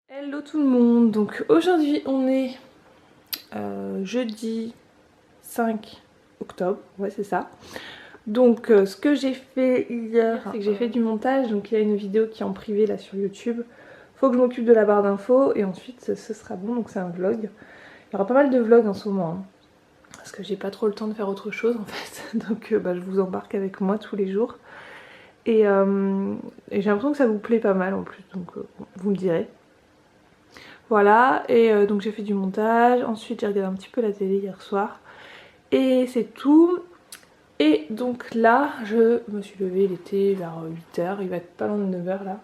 Hello tout le monde, donc aujourd'hui on est jeudi 5 octobre, ouais c'est ça. Donc ce que j'ai fait hier, c'est que j'ai fait du montage, donc il y a une vidéo qui est en privé là sur YouTube. Faut que je m'occupe de la barre d'infos et ensuite ce sera bon, donc c'est un vlog. Il y aura pas mal de vlogs en ce moment, hein, parce que j'ai pas trop le temps de faire autre chose en fait. Donc je vous embarque avec moi tous les jours. Et j'ai l'impression que ça vous plaît pas mal en plus, donc vous me direz. Voilà, et donc j'ai fait du montage, ensuite j'ai regardé un petit peu la télé hier soir, et c'est tout. Et donc là, je me suis levée, il était vers 8 h, il va être pas loin de 9 h là.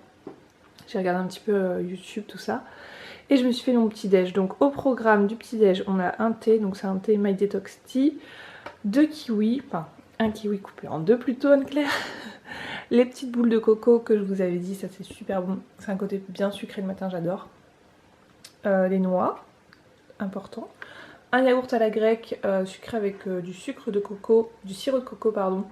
J'ai regardé un petit peu YouTube, tout ça, et je me suis fait mon petit déj. Donc au programme du petit déj, on a un thé, donc c'est un thé My Detox Tea, 2 kiwis, enfin un kiwi coupé en deux plutôt Anne-Claire. Les petites boules de coco que je vous avais dit, ça c'est super bon, c'est un côté bien sucré le matin, j'adore. Les noix, important. Un yaourt à la grecque sucré avec du sucre de coco, du sirop de coco pardon,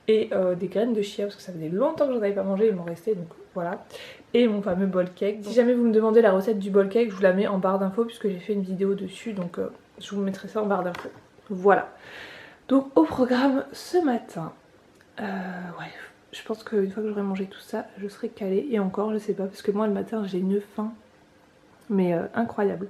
et des graines de chia parce que ça faisait longtemps que j'en avais pas mangé, il m'en restait donc voilà. Et mon fameux bol cake. Si jamais vous me demandez la recette du bol cake, je vous la mets en barre d'infos puisque j'ai fait une vidéo dessus, donc je vous mettrai ça en barre d'infos. Voilà. Donc au programme ce matin, ouais, je pense qu'une fois que j'aurai mangé tout ça, je serai calée. Et encore, je sais pas, parce que moi le matin j'ai une faim, mais incroyable.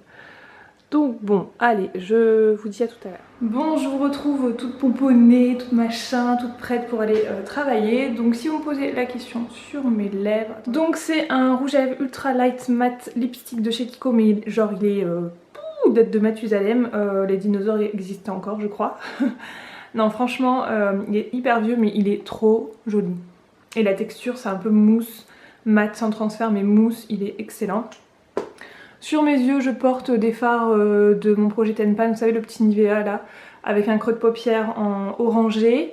Donc bon, allez, je vous dis à tout à l'heure. Bon, je vous retrouve toute pomponnée, toute machin, toute prête pour aller travailler. Donc si vous me posez la question sur mes lèvres... Donc c'est un rouge à lèvres ultra light matte lipstick de chez Kiko, mais genre il est date de Mathusalem. Les dinosaures existaient encore, je crois. Non, franchement, il est hyper vieux, mais il est trop joli. Et la texture, c'est un peu mousse, mat sans transfert, mais mousse, il est excellent. Sur mes yeux, je porte des fards de mon projet Tenpan, vous savez le petit Nivea là, avec un creux de paupière en orangé.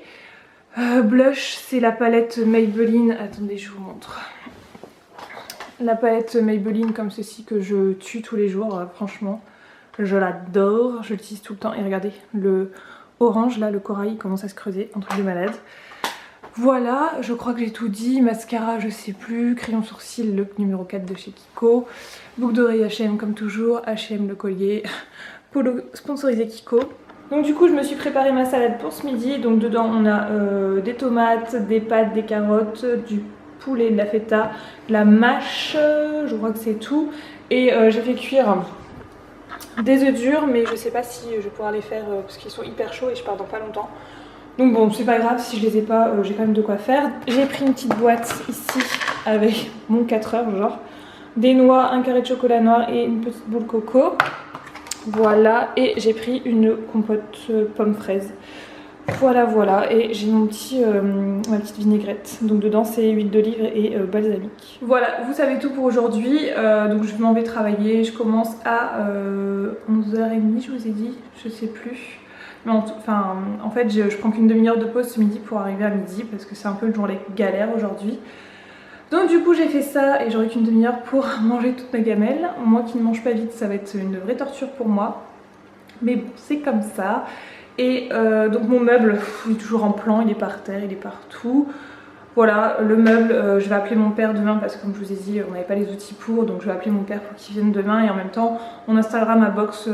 Blush, c'est la palette Maybelline, attendez je vous montre. La palette Maybelline comme ceci que je tue tous les jours, franchement, je l'adore, je l'utilise tout le temps. Et regardez, le orange là, le corail, il commence à se creuser, un truc de malade. Voilà, je crois que j'ai tout dit. Mascara, je sais plus. Crayon sourcil, le numéro 4 de chez Kiko. Boucle d'oreille H&M comme toujours. H&M le collier. Polo sponsorisé Kiko. Donc du coup, je me suis préparé ma salade pour ce midi. Donc dedans, on a des tomates, des pâtes, des carottes, du poulet, de la feta, de la mâche. Je crois que c'est tout. Et j'ai fait cuire des œufs durs, mais je sais pas si je vais pouvoir les faire parce qu'ils sont hyper chauds et je pars dans pas longtemps. Donc bon, c'est pas grave, si je les ai pas, j'ai quand même de quoi faire. J'ai pris une petite boîte ici avec mon 4 heures genre. Des noix, un carré de chocolat noir et une petite boule coco. Voilà, et j'ai pris une compote pomme fraise. Voilà, voilà, et j'ai mon petit, ma petite vinaigrette. Donc dedans c'est huile d'olive et balsamique. Voilà, vous savez tout pour aujourd'hui. Donc je m'en vais travailler, je commence à 11h30 je vous ai dit, je sais plus. Mais en fait je prends qu'une demi-heure de pause ce midi pour arriver à midi parce que c'est un peu une journée galère aujourd'hui. Donc du coup j'ai fait ça et j'aurai qu'une demi-heure pour manger toute ma gamelle. Moi qui ne mange pas vite, ça va être une vraie torture pour moi. Mais bon, c'est comme ça. Et donc mon meuble, il est toujours en plan, il est par terre, il est partout. Voilà, le meuble, je vais appeler mon père demain parce que comme je vous ai dit, on n'avait pas les outils pour. Donc je vais appeler mon père pour qu'il vienne demain et en même temps on installera ma box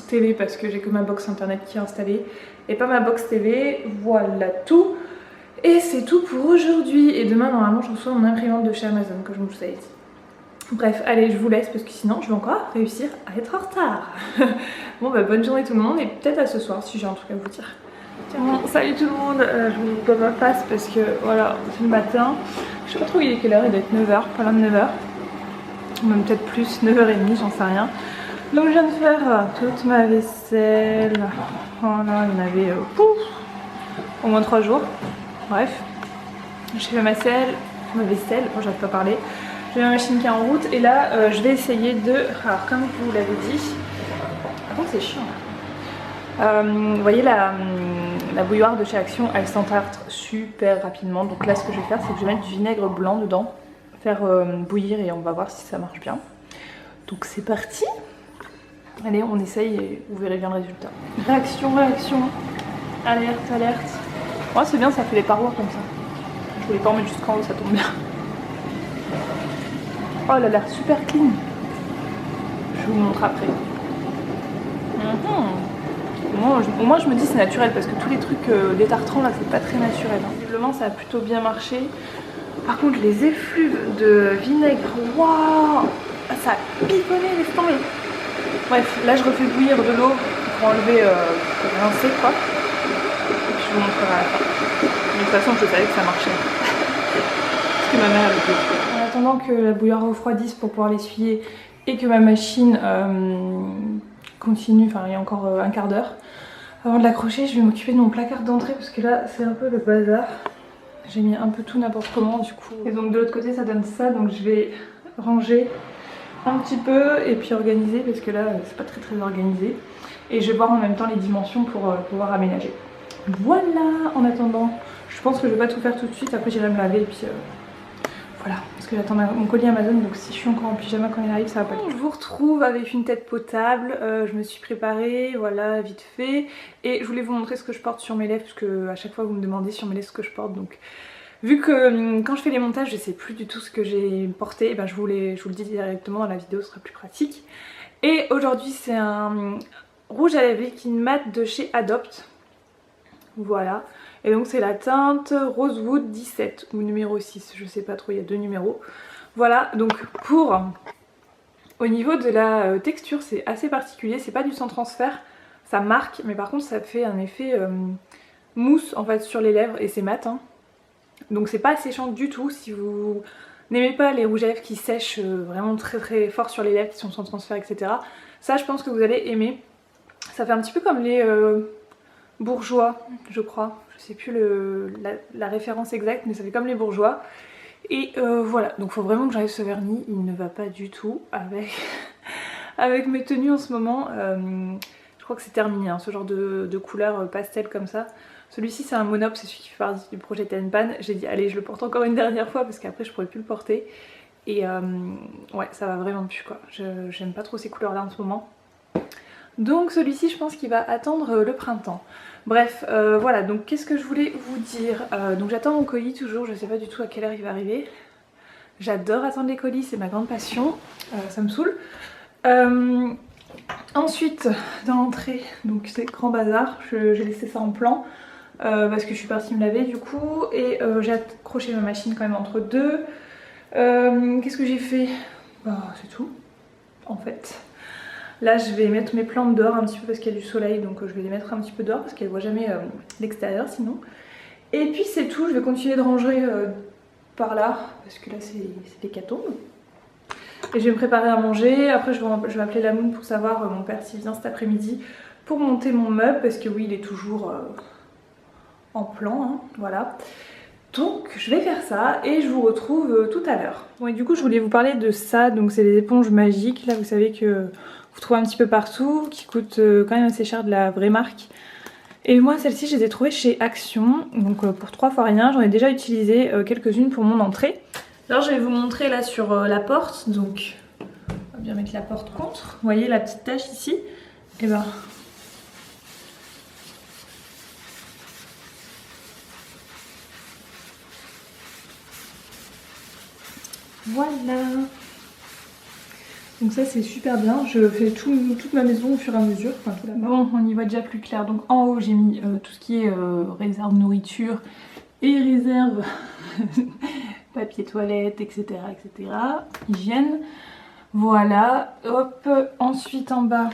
TV parce que j'ai que ma box internet qui est installée et pas ma box TV. Voilà tout. Et c'est tout pour aujourd'hui. Et demain normalement je reçois mon imprimante de chez Amazon que je vous avais dit. Bref, allez, je vous laisse parce que sinon je vais encore réussir à être en retard. Bon bah bonne journée tout le monde et peut-être à ce soir si j'ai un truc à vous dire. Bon, salut tout le monde, je vous vois ma face parce que voilà, c'est le matin. Je sais pas trop il est quelle heure, il doit être 9 h, pas loin de 9 h. Même peut-être plus, 9h30, j'en sais rien. Donc je viens de faire toute ma vaisselle. Voilà, il y en avait au moins 3 jours. Bref, j'ai fait ma vaisselle, bon j'arrive pas à parler. J'ai ma machine qui est en route et là je vais essayer de... Alors comme je vous l'avais dit... Par contre c'est chiant. Vous voyez la bouilloire de chez Action, elle s'entartre super rapidement. Donc là ce que je vais faire c'est que je vais mettre du vinaigre blanc dedans. Faire bouillir et on va voir si ça marche bien. Donc c'est parti. Allez on essaye et vous verrez bien le résultat. Réaction, réaction. Alerte, alerte. Ouais c'est bien, ça fait les parois comme ça. Je voulais pas en mettre jusqu'en haut, ça tombe bien. Oh, elle a l'air super clean. Je vous montre après. Au moins je me dis c'est naturel parce que tous les trucs des tartrans là c'est pas très naturel. Visiblement ça a plutôt bien marché. Par contre les effluves de vinaigre, waouh, ça a piconné, laisse tomber. Bref, là je refais bouillir de l'eau pour enlever, pour rincer quoi. Et puis je vous montrerai à la fin. De toute façon je savais que ça marchait. Parce que ma mère avait fait. En attendant que la bouilloire refroidisse pour pouvoir l'essuyer et que ma machine continue, enfin il y a encore un quart d'heure. Avant de l'accrocher, je vais m'occuper de mon placard d'entrée parce que là c'est un peu le bazar. J'ai mis un peu tout n'importe comment du coup. Et donc de l'autre côté ça donne ça, donc je vais ranger un petit peu et puis organiser parce que là c'est pas très organisé. Et je vais voir en même temps les dimensions pour pouvoir aménager. Voilà, en attendant, je pense que je vais pas tout faire tout de suite, après j'irai me laver et puis voilà, parce que j'attends mon colis Amazon, donc si je suis encore en pyjama quand il arrive, ça va pas. Je vous retrouve avec une tête potable, je me suis préparée, voilà, vite fait. Et je voulais vous montrer ce que je porte sur mes lèvres, parce que à chaque fois vous me demandez sur mes lèvres ce que je porte, donc... Vu que quand je fais les montages, je sais plus du tout ce que j'ai porté, et ben je vous le dis directement dans la vidéo, ce sera plus pratique. Et aujourd'hui c'est un rouge à lèvres liquide mat de chez Adopt, voilà. Et donc c'est la teinte Rosewood 17 ou numéro 6, je sais pas trop, il y a 2 numéros. Voilà, donc au niveau de la texture c'est assez particulier, c'est pas du sans transfert, ça marque, mais par contre ça fait un effet mousse en fait sur les lèvres et c'est mat. Hein. Donc c'est pas séchant du tout si vous n'aimez pas les rouges à lèvres qui sèchent vraiment très fort sur les lèvres, qui sont sans transfert, etc. Ça je pense que vous allez aimer. Ça fait un petit peu comme les bourgeois, je crois. Je sais plus la référence exacte, mais ça fait comme les bourgeois. Et voilà, donc faut vraiment que j'enlève ce vernis, il ne va pas du tout avec, avec mes tenues en ce moment. Je crois que c'est terminé, hein, ce genre de couleur pastel comme ça. Celui-ci c'est un monop, c'est celui qui fait partie du projet Tenpan. J'ai dit allez je le porte encore une dernière fois parce qu'après je pourrais plus le porter. Et ouais ça va vraiment plus quoi, j'aime pas trop ces couleurs là en ce moment. Donc celui-ci je pense qu'il va attendre le printemps. Bref, voilà, donc qu'est-ce que je voulais vous dire, donc j'attends mon colis toujours, je sais pas du tout à quelle heure il va arriver. J'adore attendre les colis, c'est ma grande passion, ça me saoule. Ensuite, dans l'entrée, donc c'est grand bazar, j'ai laissé ça en plan, parce que je suis partie me laver du coup, et j'ai accroché ma machine quand même entre deux. Qu'est-ce que j'ai fait? Bah c'est tout, en fait. Là je vais mettre mes plantes dehors un petit peu parce qu'il y a du soleil, donc je vais les mettre un petit peu dehors parce qu'elles ne voient jamais l'extérieur sinon. Et puis c'est tout, je vais continuer de ranger par là parce que là c'est l'hécatombe. Et je vais me préparer à manger, après je vais appeler la Moon pour savoir mon père s'il vient cet après-midi pour monter mon meuble parce que oui il est toujours en plan, hein, voilà. Donc je vais faire ça et je vous retrouve tout à l'heure. Bon et du coup je voulais vous parler de ça, donc c'est les éponges magiques, là vous savez que vous trouvez un petit peu partout, qui coûtent quand même assez cher de la vraie marque. Et moi celle-ci je les ai trouvées chez Action, donc pour 3 fois rien, j'en ai déjà utilisé quelques-unes pour mon entrée. Alors je vais vous montrer là sur la porte, donc on va bien mettre la porte contre, vous voyez la petite tache ici, et ben... Voilà. Donc ça c'est super bien, je fais toute ma maison au fur et à mesure. Enfin, bon, on y voit déjà plus clair. Donc en haut j'ai mis tout ce qui est réserve nourriture et réserve papier toilette, etc. etc. Hygiène. Voilà, hop. Ensuite en bas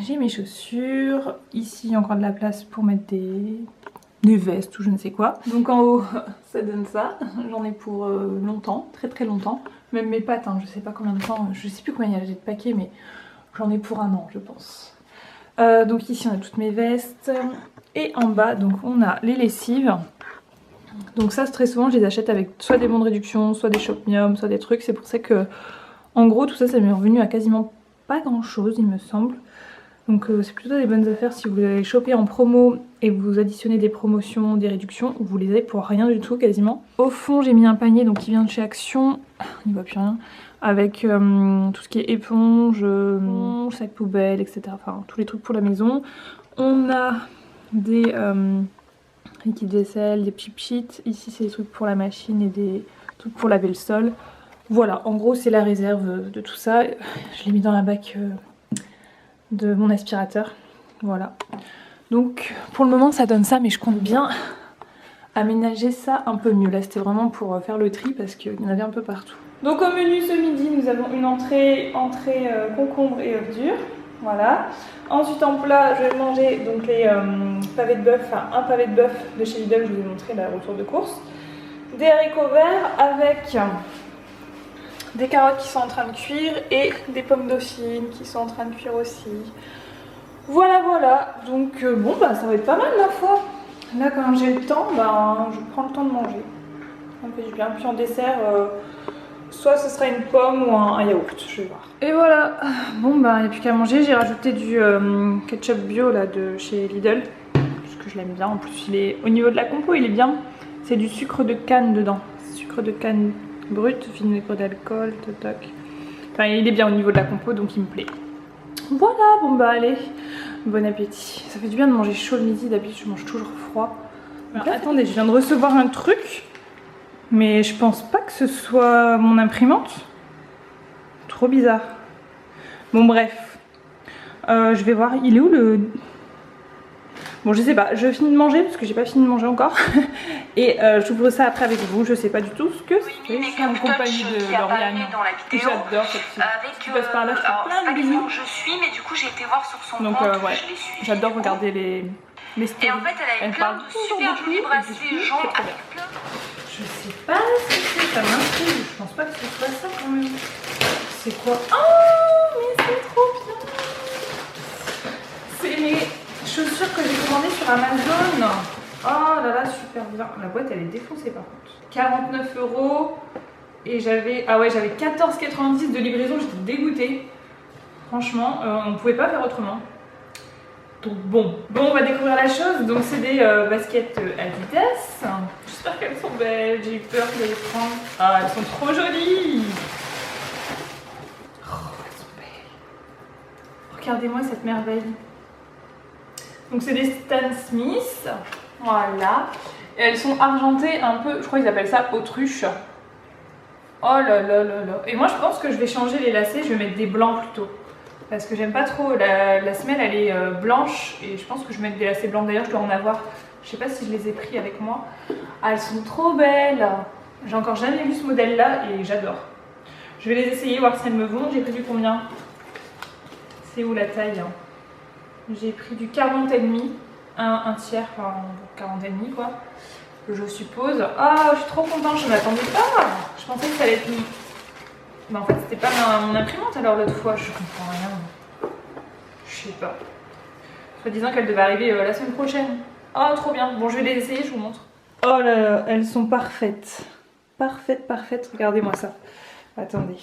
j'ai mes chaussures. Ici il y a encore de la place pour mettre des vestes ou je ne sais quoi. Donc en haut ça donne ça, j'en ai pour longtemps, très longtemps. Même mes pattes, hein, je sais pas combien de temps, je sais plus combien il y a de paquets mais j'en ai pour 1 an je pense. Donc ici on a toutes mes vestes. Et en bas donc on a les lessives. Donc ça très souvent je les achète avec soit des bons de réduction, soit des Shopmium, soit des trucs. C'est pour ça que en gros tout ça ça m'est revenu à quasiment pas grand chose il me semble. Donc c'est plutôt des bonnes affaires si vous les chopez en promo et vous additionnez des promotions, des réductions, vous les avez pour rien du tout quasiment. Au fond j'ai mis un panier donc qui vient de chez Action, on n'y voit plus rien, avec tout ce qui est éponge, sac poubelle, etc. Enfin tous les trucs pour la maison. On a des liquides vaisselle, des petits sheets, ici c'est des trucs pour la machine et des trucs pour laver le sol. Voilà, en gros c'est la réserve de tout ça. Je l'ai mis dans la bac de mon aspirateur. Voilà. Donc pour le moment ça donne ça, mais je compte bien aménager ça un peu mieux. Là c'était vraiment pour faire le tri parce qu'il y en avait un peu partout. Donc au menu ce midi nous avons une entrée concombre et œufs durs. Voilà. Ensuite en plat je vais manger donc les pavés de bœuf, enfin un pavé de bœuf de chez Lidl, je vous ai montré la retour de course. Des haricots verts avec des carottes qui sont en train de cuire et des pommes dauphines qui sont en train de cuire aussi. Voilà voilà, donc bon bah ça va être pas mal ma foi. Là quand j'ai le temps, bah, je prends le temps de manger. Ça me fait du bien. Puis en dessert, soit ce sera une pomme ou un yaourt, je vais voir. Et voilà, bon bah il n'y a plus qu'à manger. J'ai rajouté du ketchup bio là de chez Lidl. Parce que je l'aime bien, en plus il est au niveau de la compo il est bien. C'est du sucre de canne dedans. Sucre de canne brut, vinaigre d'alcool, toc. Enfin il est bien au niveau de la compo donc il me plaît. Voilà, bon bah allez, bon appétit. Ça fait du bien de manger chaud le midi, d'habitude je mange toujours froid. Alors, attendez, je viens de recevoir un truc, mais je pense pas que ce soit mon imprimante. Trop bizarre. Bon bref, je vais voir, il est où le... Bon je sais pas, je finis de manger parce que j'ai pas fini de manger encore. Et j'ouvre ça après avec vous, je sais pas du tout ce que c'est. Je suis en compagnie de Lauriane. J'adore cette fille. Tu passes par là, je fais plein de bisous. Je suis, mais du coup j'ai été voir sur son donc, compte, ouais, je l'ai suivi. J'adore regarder les stories. Et en fait elle avait plein de super jolis bracelets gens avec plein. Je sais pas ce que c'est, ça m'intrigue. Je pense pas que ce soit ça quand même. C'est quoi? Oh mais c'est trop bien. C'est mes chaussures que j'ai commandées sur Amazon. Oh là là, super bien. La boîte elle est défoncée par contre. 49 € et j'avais 14,90 de livraison, j'étais dégoûtée. Franchement, on pouvait pas faire autrement. Donc bon, on va découvrir la chose. Donc c'est des baskets Adidas. J'espère qu'elles sont belles, j'ai eu peur de les prendre. Ah, elles sont trop jolies. Oh, elles sont belles. Regardez-moi cette merveille. Donc c'est des Stan Smith. Voilà. Et elles sont argentées un peu, je crois qu'ils appellent ça autruche. Oh là là là là. Et moi je pense que je vais changer les lacets, je vais mettre des blancs plutôt. Parce que j'aime pas trop, la semelle elle est blanche et je pense que je vais mettre des lacets blancs. D'ailleurs je dois en avoir, je sais pas si je les ai pris avec moi. Ah, elles sont trop belles. J'ai encore jamais vu ce modèle là et j'adore. Je vais les essayer, voir si elles me vont. J'ai pris du combien? C'est où la taille? J'ai pris du 40,5. Un tiers, enfin 40,5 quoi, je suppose. Ah, je suis trop contente, je m'attendais pas. Je pensais que ça allait être mis. Mais en fait, c'était pas mon imprimante alors l'autre fois, je comprends rien. Je sais pas. Soit disant qu'elle devait arriver la semaine prochaine. Oh, trop bien. Bon, je vais les essayer, je vous montre. Oh là là, elles sont parfaites. Parfaites. Regardez-moi ça. Attendez,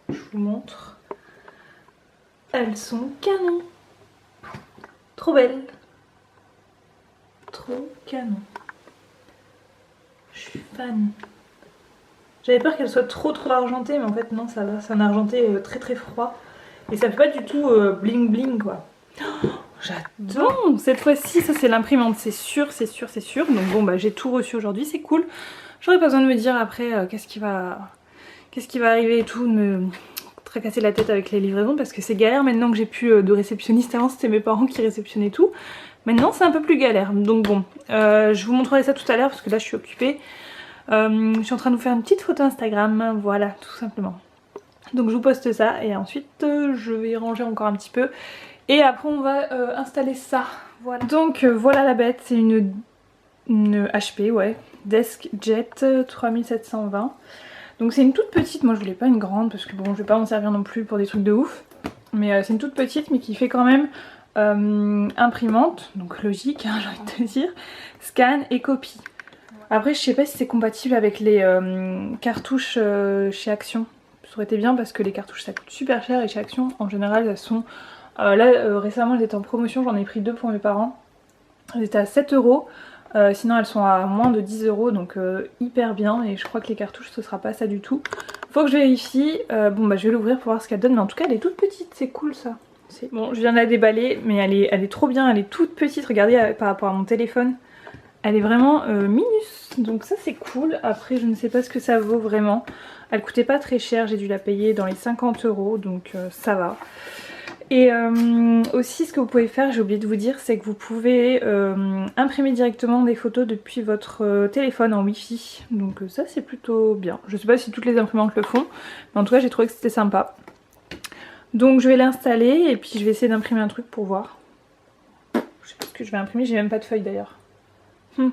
je vous montre. Elles sont canon. Trop belles. Trop canon. Je suis fan. J'avais peur qu'elle soit trop argentée, mais en fait non, ça va. C'est un argenté très froid. Et ça fait pas du tout bling bling quoi. Oh, j'adore. Cette fois-ci, ça c'est l'imprimante, c'est sûr. Donc bon bah j'ai tout reçu aujourd'hui, c'est cool. J'aurais pas besoin de me dire après qu'est-ce qui va arriver et tout, de me tracasser la tête avec les livraisons parce que c'est galère maintenant que j'ai plus de réceptionniste. Avant c'était mes parents qui réceptionnaient tout. Maintenant c'est un peu plus galère, donc bon, je vous montrerai ça tout à l'heure parce que là je suis occupée. Je suis en train de vous faire une petite photo Instagram, voilà, tout simplement. Donc je vous poste ça et ensuite je vais ranger encore un petit peu. Et après on va installer ça, voilà. Donc voilà la bête, c'est une HP, ouais, Desk Jet 3720. Donc c'est une toute petite, moi je voulais pas une grande parce que bon je vais pas m'en servir non plus pour des trucs de ouf. Mais c'est une toute petite mais qui fait quand même... imprimante, donc logique hein, j'ai envie de te dire, scan et copie. Après je sais pas si c'est compatible avec les cartouches chez Action. Ça aurait été bien parce que les cartouches ça coûte super cher et chez Action en général elles sont... récemment elles étaient en promotion, j'en ai pris 2 pour mes parents. Elles étaient à 7 €, sinon elles sont à moins de 10 € donc hyper bien et je crois que les cartouches ce sera pas ça du tout. Faut que je vérifie, bon bah je vais l'ouvrir pour voir ce qu'elle donne mais en tout cas elle est toute petite, c'est cool ça. Bon, je viens de la déballer, mais elle est trop bien, elle est toute petite, regardez par rapport à mon téléphone. Elle est vraiment minus, donc ça c'est cool. Après je ne sais pas ce que ça vaut vraiment. Elle coûtait pas très cher, j'ai dû la payer dans les 50 €, donc ça va. Et aussi ce que vous pouvez faire, j'ai oublié de vous dire, c'est que vous pouvez imprimer directement des photos depuis votre téléphone en wifi. Donc ça c'est plutôt bien. Je sais pas si toutes les imprimantes le font, mais en tout cas j'ai trouvé que c'était sympa. Donc je vais l'installer et puis je vais essayer d'imprimer un truc pour voir. Je sais pas ce que je vais imprimer, j'ai même pas de feuilles d'ailleurs.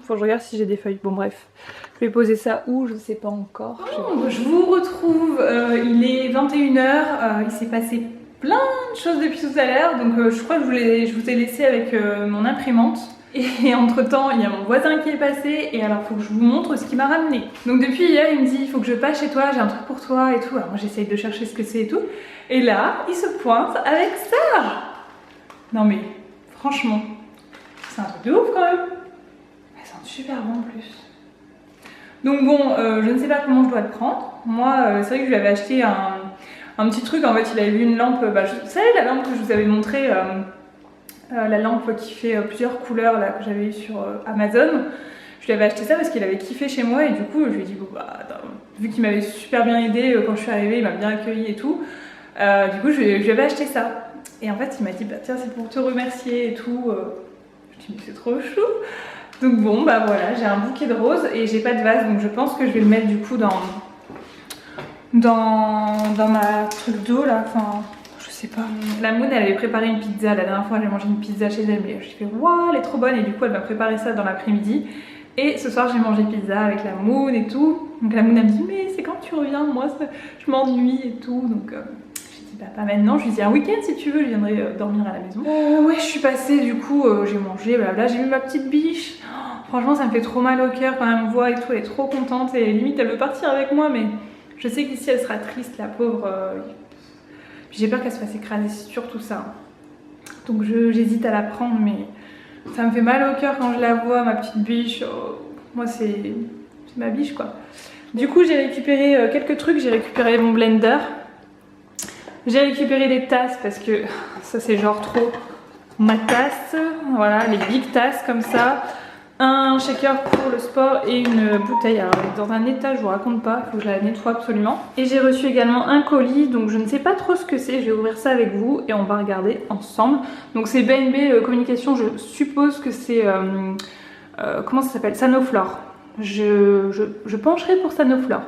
Faut que je regarde si j'ai des feuilles. Bon bref, je vais poser ça où, je sais pas encore. Je vous retrouve, il est 21 h, il s'est passé plein de choses depuis tout à l'heure, donc je crois que je vous ai laissé avec mon imprimante. Et entre temps il y a mon voisin qui est passé et alors faut que je vous montre ce qu'il m'a ramené. Donc depuis hier il me dit il faut que je passe chez toi, j'ai un truc pour toi et tout. Alors moi j'essaye de chercher ce que c'est et tout. Et là il se pointe avec ça. Non mais franchement c'est un truc de ouf quand même. Elle sent super bon en plus. Donc bon je ne sais pas comment je dois le prendre. Moi c'est vrai que je lui avais acheté un petit truc, en fait il avait vu une lampe, vous savez la lampe que je vous avais montrée, la lampe qui fait plusieurs couleurs là, que j'avais eu sur Amazon. Je lui avais acheté ça parce qu'il avait kiffé chez moi et du coup je lui ai dit bon bah attends, vu qu'il m'avait super bien aidé quand je suis arrivée, il m'a bien accueilli et tout, du coup je lui avais acheté ça. Et en fait il m'a dit bah tiens c'est pour te remercier et tout. Je dis mais c'est trop chou. Donc bon bah voilà, j'ai un bouquet de roses et j'ai pas de vase, donc je pense que je vais le mettre du coup dans ma truc d'eau là, enfin je sais pas. La Moon elle avait préparé une pizza, la dernière fois j'ai mangé une pizza chez elle, mais je fais waouh elle est trop bonne et du coup elle m'a préparé ça dans l'après-midi. Et ce soir j'ai mangé pizza avec la Moon et tout. Donc la Moon elle me dit mais c'est quand tu reviens, moi je m'ennuie et tout. Donc j'ai dit bah pas maintenant, je lui dis un week-end si tu veux, je viendrai dormir à la maison. Ouais je suis passée du coup, j'ai mangé, blabla, j'ai vu ma petite biche. Franchement ça me fait trop mal au cœur quand elle me voit et tout, elle est trop contente et limite elle veut partir avec moi mais je sais qu'ici elle sera triste la pauvre. J'ai peur qu'elle se fasse écraser sur tout ça. Donc j'hésite à la prendre mais ça me fait mal au cœur quand je la vois, ma petite biche. Oh, moi c'est ma biche quoi. Du coup j'ai récupéré quelques trucs, j'ai récupéré mon blender. J'ai récupéré des tasses parce que ça c'est genre trop ma tasse. Voilà les big tasses comme ça. Un shaker pour le sport et une bouteille. Alors elle est dans un état, je vous raconte pas, il faut que je la nettoie absolument. Et j'ai reçu également un colis, donc je ne sais pas trop ce que c'est, je vais ouvrir ça avec vous et on va regarder ensemble. Donc c'est BNB Communication, je suppose que c'est, comment ça s'appelle, Sanoflore. Je pencherai pour Sanoflore.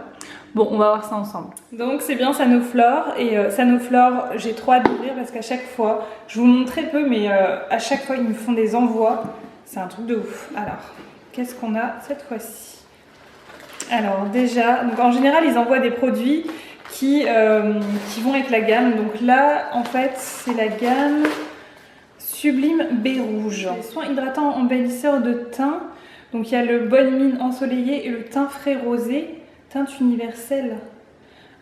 Bon, on va voir ça ensemble. Donc c'est bien Sanoflore et Sanoflore, j'ai trop hâte d'ouvrir parce qu'à chaque fois, je vous montre très peu, mais à chaque fois ils me font des envois. C'est un truc de ouf. Alors, qu'est-ce qu'on a cette fois-ci? Alors déjà, donc en général ils envoient des produits qui vont être la gamme. Donc là, en fait, c'est la gamme Sublime Baie Rouge. Les soins hydratants embellisseurs de teint. Donc il y a le Bonne Mine ensoleillé et le teint frais rosé. Teinte universelle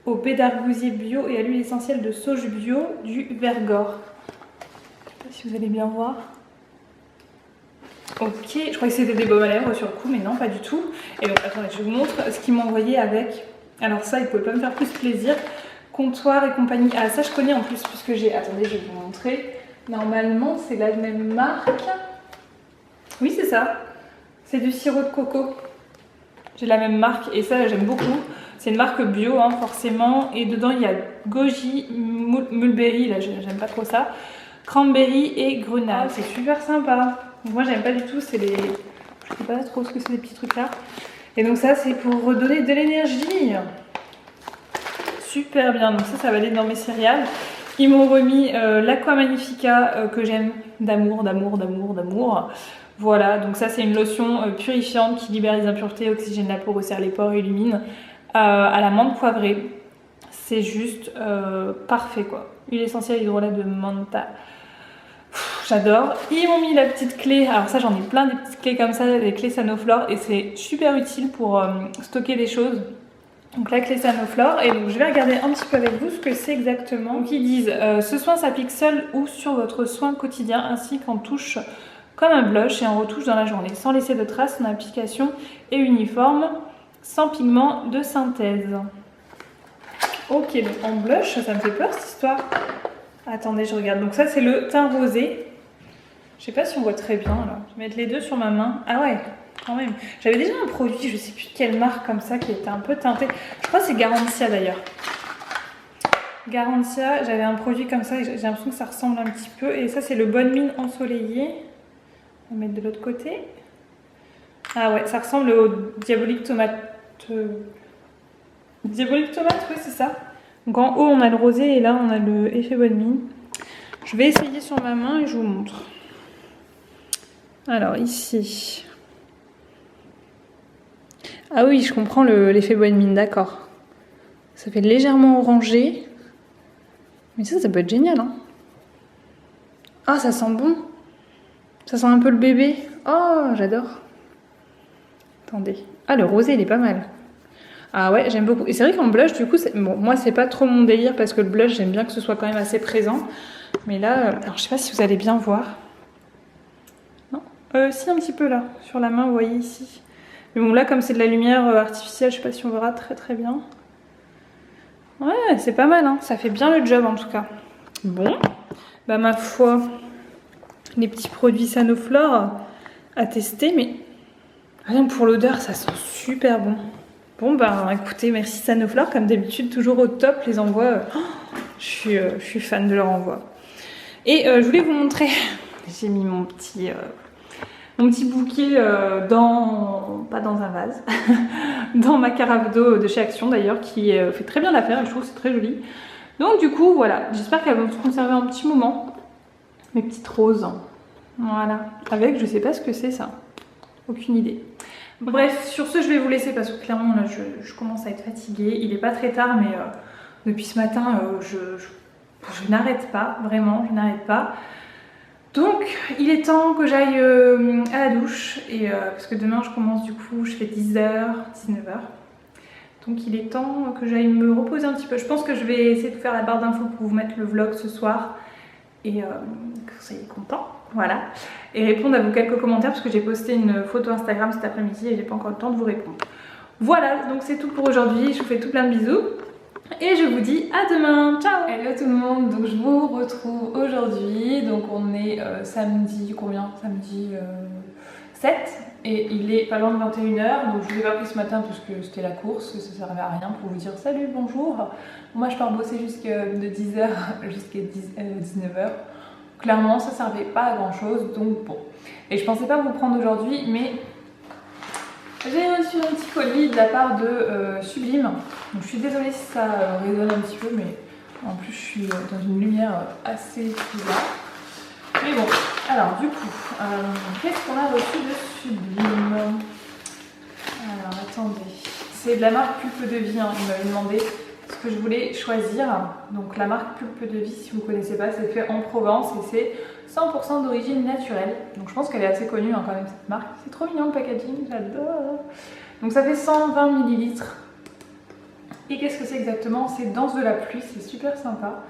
au baie d'argousier bio et à l'huile essentielle de sauge bio du Vergor. Je sais pas si vous allez bien voir. Ok, je crois que c'était des baumes à lèvres sur le coup, mais non, pas du tout. Et donc, attendez, je vous montre ce qu'ils m'ont envoyé avec. Alors ça, il pouvait pas me faire plus plaisir. Comptoir et compagnie. Ah, ça, je connais en plus, puisque j'ai... Attendez, je vais vous montrer. Normalement, c'est la même marque. Oui, c'est ça. C'est du sirop de coco. J'ai la même marque et ça, j'aime beaucoup. C'est une marque bio, hein, forcément. Et dedans, il y a goji, mulberry, là, j'aime pas trop ça. Cranberry et grenade. C'est super sympa. Donc moi j'aime pas du tout, c'est les... Je sais pas trop ce que c'est les petits trucs là. Et donc ça c'est pour redonner de l'énergie. Super bien, donc ça va aller dans mes céréales. Ils m'ont remis l'Aqua Magnifica que j'aime d'amour. Voilà, donc ça c'est une lotion purifiante qui libère les impuretés, oxygène la peau, resserre les pores, illumine. À la menthe poivrée. C'est juste parfait quoi. Huile essentielle hydrolat de menthe. J'adore. Ils m'ont mis la petite clé. Alors ça j'en ai plein des petites clés comme ça, des clés Sanoflore et c'est super utile pour stocker des choses. Donc la clé Sanoflore et donc je vais regarder un petit peu avec vous ce que c'est exactement. Donc ils disent ce soin s'applique seul ou sur votre soin quotidien ainsi qu'en touche comme un blush et en retouche dans la journée sans laisser de traces. Son application est uniforme sans pigment de synthèse. Ok, donc en blush ça me fait peur cette histoire. Attendez, je regarde. Donc ça c'est le teint rosé. Je sais pas si on voit très bien là. Je vais mettre les deux sur ma main. Ah ouais, quand même. J'avais déjà un produit, je sais plus quelle marque comme ça, qui était un peu teinté. Je crois que c'est Garantia d'ailleurs. Garantia, j'avais un produit comme ça et j'ai l'impression que ça ressemble un petit peu. Et ça, c'est le Bonne Mine ensoleillé. On va mettre de l'autre côté. Ah ouais, ça ressemble au Diabolique Tomate. Diabolique Tomate, oui, c'est ça. Donc en haut, on a le rosé et là, on a le effet Bonne Mine. Je vais essayer sur ma main et je vous montre. Alors ici. Ah oui, je comprends l'effet Bonne Mine, d'accord. Ça fait légèrement orangé. Mais ça peut être génial, hein. Ah, ça sent bon. Ça sent un peu le bébé. Oh, j'adore. Attendez. Ah, le rosé, il est pas mal. Ah ouais, j'aime beaucoup. Et c'est vrai qu'en blush, du coup, bon, moi, c'est pas trop mon délire parce que le blush, j'aime bien que ce soit quand même assez présent. Mais là, alors je sais pas si vous allez bien voir. Non, si, un petit peu là, sur la main, vous voyez ici. Mais bon, là, comme c'est de la lumière artificielle, je sais pas si on verra très bien. Ouais, c'est pas mal, hein. Ça fait bien le job en tout cas. Bon, bah ma foi, les petits produits Sanoflore à tester, mais rien que pour l'odeur, ça sent super bon. Bon, bah écoutez, merci Sanoflore, comme d'habitude, toujours au top, les envois. Je suis fan de leur envoi. Et je voulais vous montrer, j'ai mis mon petit bouquet pas dans un vase, dans ma carafe d'eau de chez Action d'ailleurs, qui fait très bien l'affaire, je trouve que c'est très joli. Donc du coup, voilà, j'espère qu'elles vont se conserver un petit moment. Mes petites roses, voilà, avec, je sais pas ce que c'est ça, aucune idée. Bref, sur ce, je vais vous laisser parce que clairement, là, je commence à être fatiguée. Il est pas très tard, mais depuis ce matin, je n'arrête pas, vraiment, je n'arrête pas. Donc, il est temps que j'aille à la douche, et, parce que demain, je commence du coup, je fais 10h, 19h. Donc, il est temps que j'aille me reposer un petit peu. Je pense que je vais essayer de faire la barre d'infos pour vous mettre le vlog ce soir, et que vous soyez contents, voilà. Et répondre à vos quelques commentaires, parce que j'ai posté une photo Instagram cet après-midi, et j'ai pas encore le temps de vous répondre. Voilà, donc c'est tout pour aujourd'hui, je vous fais tout plein de bisous. Et je vous dis à demain, ciao. Hello tout le monde, donc je vous retrouve aujourd'hui, donc on est samedi, combien? Samedi 7, et il est pas loin de 21h, donc je vous ai pas pris ce matin parce que c'était la course, ça servait à rien pour vous dire salut, bonjour. Moi je pars bosser de 10h jusqu'à 19h, clairement ça servait pas à grand chose, donc bon. Et je pensais pas vous prendre aujourd'hui, mais j'ai reçu un petit colis de la part de Sublime. Donc je suis désolée si ça résonne un petit peu, mais en plus je suis dans une lumière assez bizarre. Mais bon, alors du coup, qu'est-ce qu'on a reçu de Sublime? Alors attendez, c'est de la marque Pulpe de Vie, hein. Il m'avait demandé ce que je voulais choisir. Donc la marque Pulpe de Vie, si vous ne connaissez pas, c'est fait en Provence et c'est 100% d'origine naturelle. Donc je pense qu'elle est assez connue, hein, quand même, cette marque. C'est trop mignon le packaging, j'adore. Donc ça fait 120 ml. Et qu'est-ce que c'est exactement? C'est Danse de la pluie, c'est super sympa.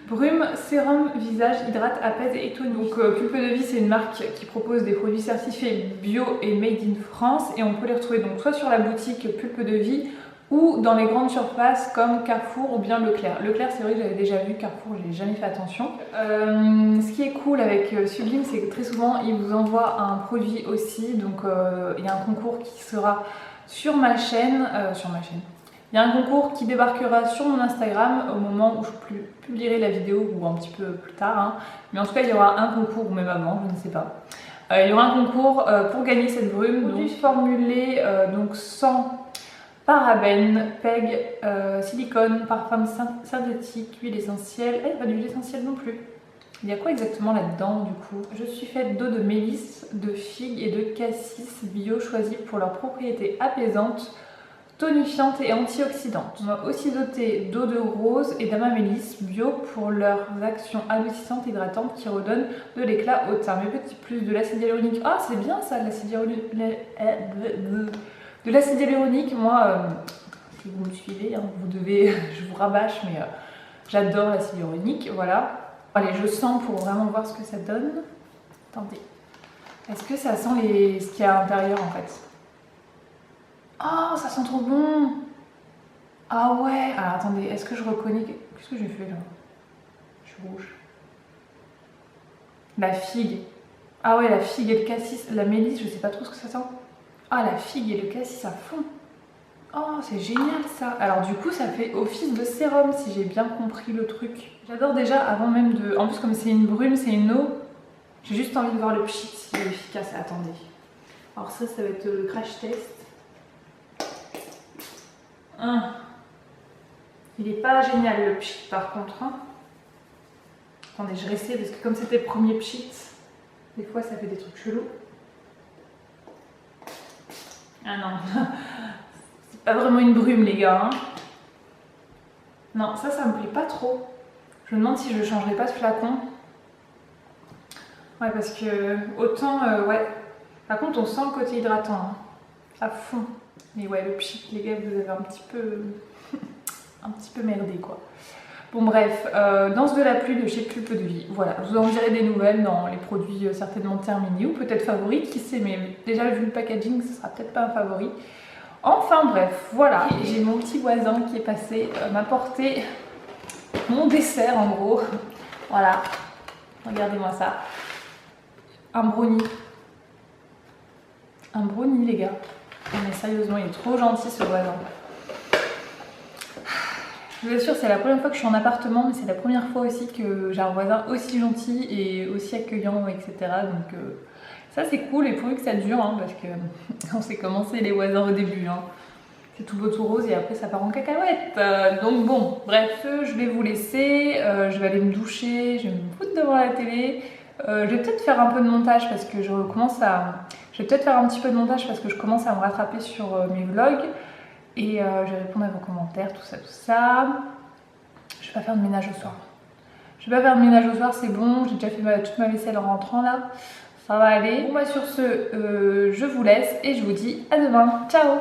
Brume, sérum, visage, hydrate, apaise et tonifie. Donc Pulpe de Vie, c'est une marque qui propose des produits certifiés bio et made in France. Et on peut les retrouver donc soit sur la boutique Pulpe de Vie, ou dans les grandes surfaces comme Carrefour ou bien Leclerc. Leclerc, c'est vrai que j'avais déjà vu, Carrefour, je n'ai jamais fait attention. Ce qui est cool avec Sublime, c'est que très souvent, ils vous envoient un produit aussi. Donc il y a un concours qui sera sur ma chaîne. Il y a un concours qui débarquera sur mon Instagram au moment où je publierai la vidéo, ou un petit peu plus tard, hein. Mais en tout cas, il y aura un concours, ou même avant, je ne sais pas. Il y aura un concours pour gagner cette brume. Produit formulé donc sans parabènes, PEG, silicone, parfum synthétique, huile essentielle. Il n'y a pas d'huile essentielle non plus. Il y a quoi exactement là-dedans du coup? Je suis faite d'eau de mélisse, de figue et de cassis bio choisis pour leurs propriétés apaisantes, tonifiantes et antioxydantes. On m'a aussi doté d'eau de rose et d'amaryllis bio pour leurs actions adoucissantes et hydratantes qui redonnent de l'éclat au teint. Mes petits plus de l'acide hyaluronique. Ah, c'est bien ça, l'acide hyaluronique. De l'acide hyaluronique, moi, si vous me suivez, hein, vous devez, je vous rabâche, mais j'adore l'acide hyaluronique, voilà. Allez, je sens pour vraiment voir ce que ça donne. Attendez, est-ce que ça sent ce qu'il y a à l'intérieur en fait? Oh, ça sent trop bon! Ah ouais! Alors attendez, est-ce que je reconnais... Qu'est-ce que j'ai fait là? Je suis rouge. La figue. Ah ouais, la figue et le cassis, la mélisse, je sais pas trop ce que ça sent. Ah, la figue et le cassis à fond. Oh, c'est génial ça. Alors du coup, ça fait office de sérum si j'ai bien compris le truc. J'adore déjà avant même de... En plus, comme c'est une brume, c'est une eau, j'ai juste envie de voir le pchit s'il est efficace. Attendez. Alors ça va être le crash test. Il est pas génial le pchit par contre. Hein. Attendez, je réessaye parce que comme c'était le premier pchit, des fois ça fait des trucs chelous. Ah non, c'est pas vraiment une brume les gars. Hein. Non, ça me plaît pas trop. Je me demande si je changerai pas ce flacon. Ouais, parce que autant, ouais. Par contre, on sent le côté hydratant, hein, à fond. Mais ouais, le pchit, les gars, vous avez un petit peu merdé quoi. Bon bref, Danse de la pluie de chez Pulpe de Vie. Voilà, je vous en dirai des nouvelles dans les produits certainement terminés ou peut-être favoris, qui sait, mais déjà vu le packaging, ce sera peut-être pas un favori. Enfin bref, voilà, j'ai mon petit voisin qui est passé m'apporter mon dessert en gros. Voilà, regardez-moi ça. Un brownie. Un brownie les gars. Non mais sérieusement, il est trop gentil ce voisin. Je vous assure, c'est la première fois que je suis en appartement, mais c'est la première fois aussi que j'ai un voisin aussi gentil et aussi accueillant, etc. Donc ça c'est cool et pourvu que ça dure, hein, parce que on sait comment c'est les voisins au début. Hein. C'est tout beau tout rose et après ça part en cacahuète. Donc bon, bref, je vais vous laisser, je vais aller me doucher, je vais me foutre devant la télé. Je vais peut-être faire un peu de montage parce que je commence à... Je vais peut-être faire un petit peu de montage parce que je commence à me rattraper sur mes vlogs. Et je vais répondre à vos commentaires, tout ça, tout ça. Je vais pas faire de ménage au soir. Je vais pas faire de ménage au soir, c'est bon. J'ai déjà fait toute ma vaisselle en rentrant là. Ça va aller. Bon bah sur ce, je vous laisse et je vous dis à demain. Ciao!